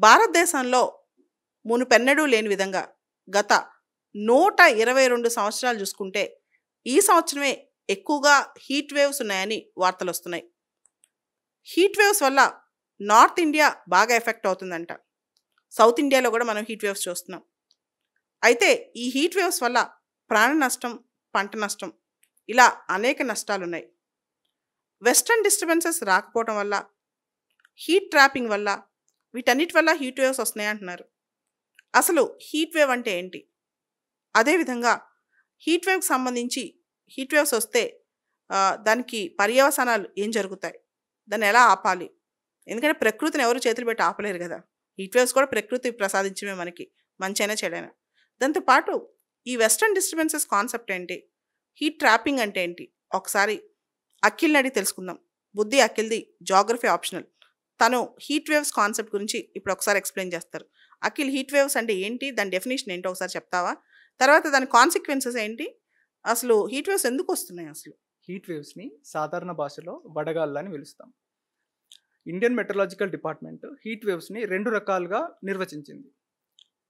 భారతదేశంలో మునుపెన్నడూ లేని విధంగా గత 122 సంవత్సరాలు చూసుకుంటే ఈ సంవత్సరమే ఎక్కువగా హీట్ వేవ్స్ ఉన్నాయని వార్తలు వస్తున్నాయి. హీట్ వేవ్స్ వల్ల నార్త్ ఇండియా బాగా ఎఫెక్ట్ అవుతుందంట. సౌత్ ఇండియాలో కూడా మనం హీట్ వేవ్స్ చూస్తున్నాం. అయితే ఈ హీట్ వేవ్స్ వల్ల ప్రాణ నష్టం, పంట నష్టం ఇలా అనేక నష్టాలున్నాయి. వెస్టర్న్ డిస్టర్బెన్సెస్ రాకపోవటం వల్ల, హీట్ ట్రాపింగ్ వల్ల, వీటన్నిటి వల్ల హీట్ వేవ్స్ వస్తున్నాయి అంటున్నారు. అసలు హీట్ వేవ్ అంటే ఏంటి? అదేవిధంగా హీట్ వేవ్కి సంబంధించి హీట్ వేవ్స్ వస్తే దానికి పర్యవసానాలు ఏం జరుగుతాయి? దాన్ని ఎలా ఆపాలి? ఎందుకంటే ప్రకృతిని ఎవరు చేతులు పెట్టి ఆపలేరు కదా. హీట్ వేవ్స్ కూడా ప్రకృతి ప్రసాదించమే మనకి, మంచైనా చెడైనా. దాంతోపాటు ఈ వెస్టర్న్ డిస్టర్బెన్సెస్ కాన్సెప్ట్ ఏంటి, హీట్ ట్రాపింగ్ అంటే ఏంటి, ఒకసారి అఖిల్ని అడిగి తెలుసుకుందాం. బుద్ధి అఖిల్ది జాగ్రఫీ ఆప్షనల్. తను హీట్ వేవ్స్ కాన్సెప్ట్ గురించి ఇప్పుడు ఒకసారి ఎక్స్ప్లెయిన్ చేస్తారు. అఖిల్, హీట్ వేవ్స్ అంటే ఏంటి, దాని డెఫినేషన్ ఏంటో ఒకసారి చెప్తావా? తర్వాత దాని కాన్సిక్వెన్సెస్ ఏంటి, అసలు హీట్ వేవ్స్ ఎందుకు వస్తున్నాయి? అసలు హీట్ వేవ్స్ని సాధారణ భాషలో వడగాళ్ళని పిలుస్తాం. ఇండియన్ మెట్రలాజికల్ డిపార్ట్మెంట్ హీట్ వేవ్స్ని 2 రకాలుగా నిర్వచించింది.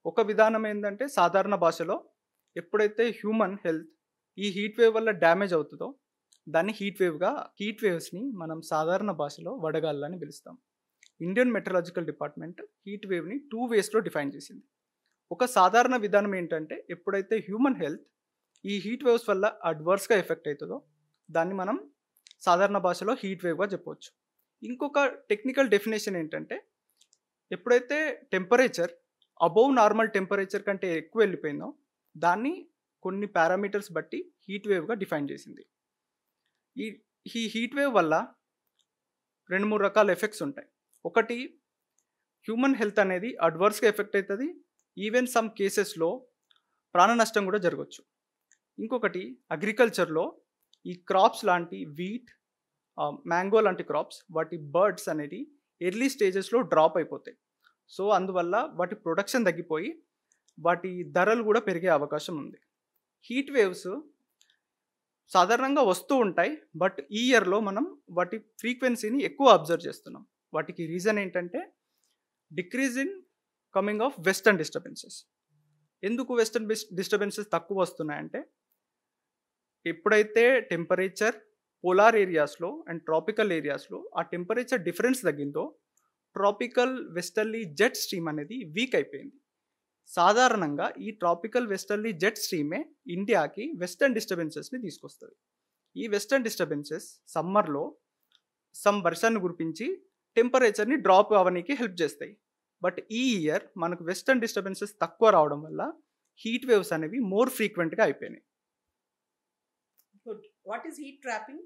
ఒక విధానం ఏంటంటే, సాధారణ భాషలో ఎప్పుడైతే హ్యూమన్ హెల్త్ ఈ హీట్ వేవ్ వల్ల డ్యామేజ్ అవుతుందో దాన్ని హీట్ వేవ్స్ని మనం సాధారణ భాషలో వడగాళ్ళని పిలుస్తాం. ఇండియన్ మెట్రలాజికల్ డిపార్ట్మెంట్ హీట్ వేవ్ని 2 వేస్లో డిఫైన్ చేసింది. ఒక సాధారణ విధానం ఏంటంటే, ఎప్పుడైతే హ్యూమన్ హెల్త్ ఈ హీట్ వేవ్స్ వల్ల అడ్వర్స్గా ఎఫెక్ట్ అవుతుందో దాన్ని మనం సాధారణ భాషలో హీట్ వేవ్గా చెప్పవచ్చు. ఇంకొక టెక్నికల్ డెఫినేషన్ ఏంటంటే, ఎప్పుడైతే టెంపరేచర్ అబోవ్ నార్మల్ టెంపరేచర్ కంటే ఎక్కువ వెళ్ళిపోయిందో దాన్ని కొన్ని పారామీటర్స్ బట్టి హీట్ వేవ్గా డిఫైన్ చేసింది. ఈ హీట్ వేవ్ వల్ల 2-3 రకాల ఎఫెక్ట్స్ ఉంటాయి. ఒకటి, హ్యూమన్ హెల్త్ అనేది అడ్వర్స్గా ఎఫెక్ట్ అవుతుంది. ఈవెన్ సమ్ కేసెస్లో ప్రాణ నష్టం కూడా జరగవచ్చు. ఇంకొకటి, అగ్రికల్చర్లో ఈ క్రాప్స్ లాంటి వీట్, మ్యాంగో లాంటి క్రాప్స్, వాటి బర్డ్స్ అనేది ఎర్లీ స్టేజెస్లో డ్రాప్ అయిపోతాయి. సో అందువల్ల వాటి ప్రొడక్షన్ తగ్గిపోయి వాటి ధరలు కూడా పెరిగే అవకాశం ఉంది. హీట్ వేవ్స్ సాధారణంగా వస్తూ ఉంటాయి, బట్ ఈ ఇయర్లో మనం వాటి ఫ్రీక్వెన్సీని ఎక్కువ అబ్జర్వ్ చేస్తున్నాం. వాటికి రీజన్ ఏంటంటే, decrease in coming of western disturbances. ఎందుకు వెస్టర్న్ డిస్టర్బెన్సెస్ తక్కువ వస్తున్నాయంటే, ఎప్పుడైతే టెంపరేచర్ పోలార్ ఏరియాస్లో అండ్ ట్రాపికల్ ఏరియాస్లో ఆ టెంపరేచర్ డిఫరెన్స్ తగ్గిందో ట్రాపికల్ వెస్టర్లీ జెట్ స్ట్రీమ్ అనేది వీక్ అయిపోయింది. సాధారణంగా ఈ ట్రాపికల్ వెస్టర్లీ జెట్ స్ట్రీమే ఇండియాకి వెస్టర్న్ డిస్టర్బెన్సెస్ని తీసుకొస్తుంది. ఈ వెస్టర్న్ డిస్టర్బెన్సెస్ సమ్మర్లో సమ్ వర్షాన్ని కురిపించి టెంపరేచర్ని డ్రాప్ అవ్వడానికి హెల్ప్ చేస్తాయి. బట్ ఈ ఇయర్ మనకు వెస్టర్న్ డిస్టర్బెన్సెస్ తక్కువ రావడం వల్ల హీట్ వేవ్స్ అనేవి మోర్ ఫ్రీక్వెంట్గా అయిపోయినాయి. What is heat trapping?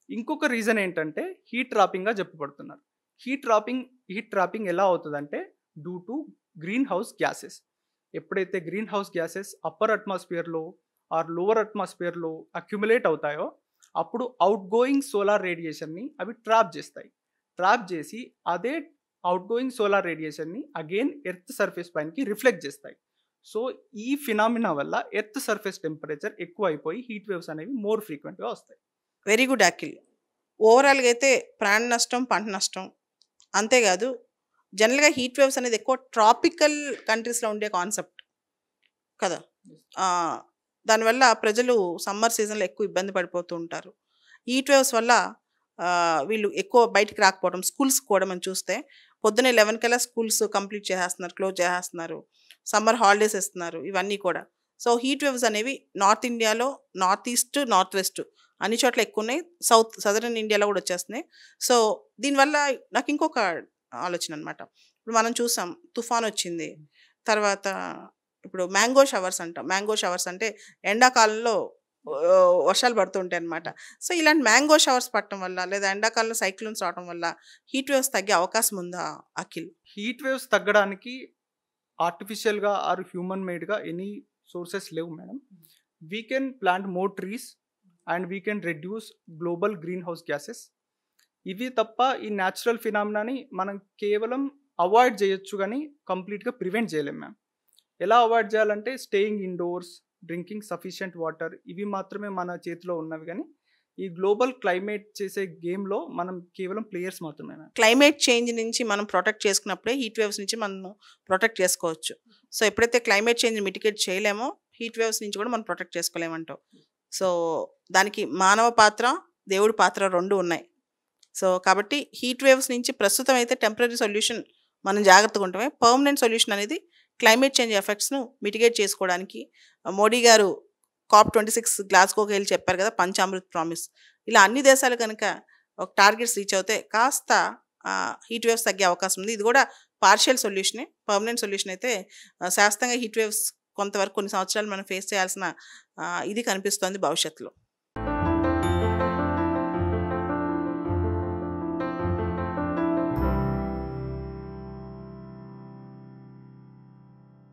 ఇంకొక రీజన్ ఏంటంటే, హీట్ ట్రాపింగ్గా చెప్పబడుతున్నారు. హీట్ ట్రాపింగ్ ఎలా అవుతుందంటే, due to greenhouse gases. ఎప్పుడైతే గ్రీన్ హౌస్ గ్యాసెస్ అప్పర్ అట్మాస్ఫియర్లో ఆర్ లోవర్ అట్మాస్ఫియర్లో అక్యుములేట్ అవుతాయో అప్పుడు అవుట్ గోయింగ్ సోలార్ రేడియేషన్ని అవి ట్రాప్ చేసి అదే అవుట్ గోయింగ్ సోలార్ రేడియేషన్ని అగైన్ ఎర్త్ సర్ఫేస్ పైనకి రిఫ్లెక్ట్ చేస్తాయి. సో ఈ ఫినామినా వల్ల ఎర్త్ సర్ఫేస్ టెంపరేచర్ ఎక్కువ అయిపోయి హీట్ వేవ్స్ అనేవి మోర్ ఫ్రీక్వెంట్గా వస్తాయి. Very good Akhil. ఓవరాల్గా అయితే ప్రాణ నష్టం, పంట నష్టం, అంతేకాదు జనరల్గా హీట్ వేవ్స్ అనేది ఎక్కువ ట్రాపికల్ కంట్రీస్లో ఉండే కాన్సెప్ట్ కదా. దానివల్ల ప్రజలు సమ్మర్ సీజన్లో ఎక్కువ ఇబ్బంది పడిపోతూ ఉంటారు. హీట్ వేవ్స్ వల్ల వీళ్ళు ఎక్కువ బయటికి రాకపోవడం, స్కూల్స్ కూడా మనం చూస్తే పొద్దున్నే 11 కల్లా స్కూల్స్ కంప్లీట్ చేసేస్తున్నారు, క్లోజ్ చేసేస్తున్నారు, సమ్మర్ హాలిడేస్ ఇస్తున్నారు, ఇవన్నీ కూడా. సో హీట్ వేవ్స్ అనేవి నార్త్ ఇండియాలో, నార్త్ ఈస్ట్, నార్త్ వెస్ట్ అన్ని చోట్ల ఎక్కువ ఉన్నాయి. సదరన్ ఇండియాలో కూడా వచ్చేస్తున్నాయి. సో దీనివల్ల నాకు ఇంకొక ఆలోచన అనమాట. ఇప్పుడు మనం చూసాం, తుఫాన్ వచ్చింది, తర్వాత ఇప్పుడు మ్యాంగో షవర్స్ అంటాం. మ్యాంగో షవర్స్ అంటే ఎండాకాలంలో వర్షాలు పడుతుంటాయి అనమాట. సో ఇలాంటి మ్యాంగో షవర్స్ పడటం వల్ల లేదా ఎండాకాలంలో సైక్లోన్స్ రావడం వల్ల హీట్ వేవ్స్ తగ్గే అవకాశం ఉందా అఖిల్? హీట్ వేవ్స్ తగ్గడానికి ఆర్టిఫిషియల్గా ఆర్ హ్యూమన్ మేడ్గా ఎనీ సోర్సెస్ లేవు madam. We can plant more trees and we can reduce global green house gases. ఇవి తప్ప ఈ న్యాచురల్ ఫినామినాని మనం కేవలం అవాయిడ్ చేయొచ్చు కానీ కంప్లీట్గా ప్రివెంట్ చేయలేము మ్యామ్. ఎలా అవాయిడ్ చేయాలంటే, staying indoors, drinking sufficient water, ఇవి మాత్రమే మన చేతిలో ఉన్నవి. కానీ ఈ గ్లోబల్ క్లైమేట్ చేసే గేమ్లో మనం కేవలం ప్లేయర్స్ మాత్రమేనా? క్లైమేట్ చేంజ్ నుంచి మనం ప్రొటెక్ట్ చేసుకున్నప్పుడే హీట్ వేవ్స్ నుంచి మనం ప్రొటెక్ట్ చేసుకోవచ్చు. సో ఎప్పుడైతే క్లైమేట్ చేంజ్ మిటిగేట్ చేయలేమో హీట్ వేవ్స్ నుంచి కూడా మనం ప్రొటెక్ట్ చేసుకోలేమంటాం. సో దానికి మానవ పాత్ర, దేవుడి పాత్ర 2 ఉన్నాయి. సో కాబట్టి హీట్ వేవ్స్ నుంచి ప్రస్తుతం అయితే టెంపరరీ సొల్యూషన్ మనం జాగ్రత్తగా ఉంటామే. పర్మనెంట్ సొల్యూషన్ అనేది క్లైమేట్ చేంజ్ ఎఫెక్ట్స్ను మిటిగేట్ చేసుకోవడానికి మోడీ గారు COP26 గ్లాస్గోకి వెళ్ళి చెప్పారు కదా, పంచామృత్ ప్రామిస్. ఇలా అన్ని దేశాలు కనుక ఒక టార్గెట్స్ రీచ్ అవుతే కాస్త హీట్ వేవ్స్ తగ్గే అవకాశం ఉంది. ఇది కూడా పార్షియల్ సొల్యూషనే. పర్మనెంట్ సొల్యూషన్ అయితే శాశ్వతంగా హీట్ వేవ్స్ కొంతవరకు కొన్ని సంవత్సరాలు మనం ఫేస్ చేయాల్సిన ఇది కనిపిస్తోంది భవిష్యత్తులో.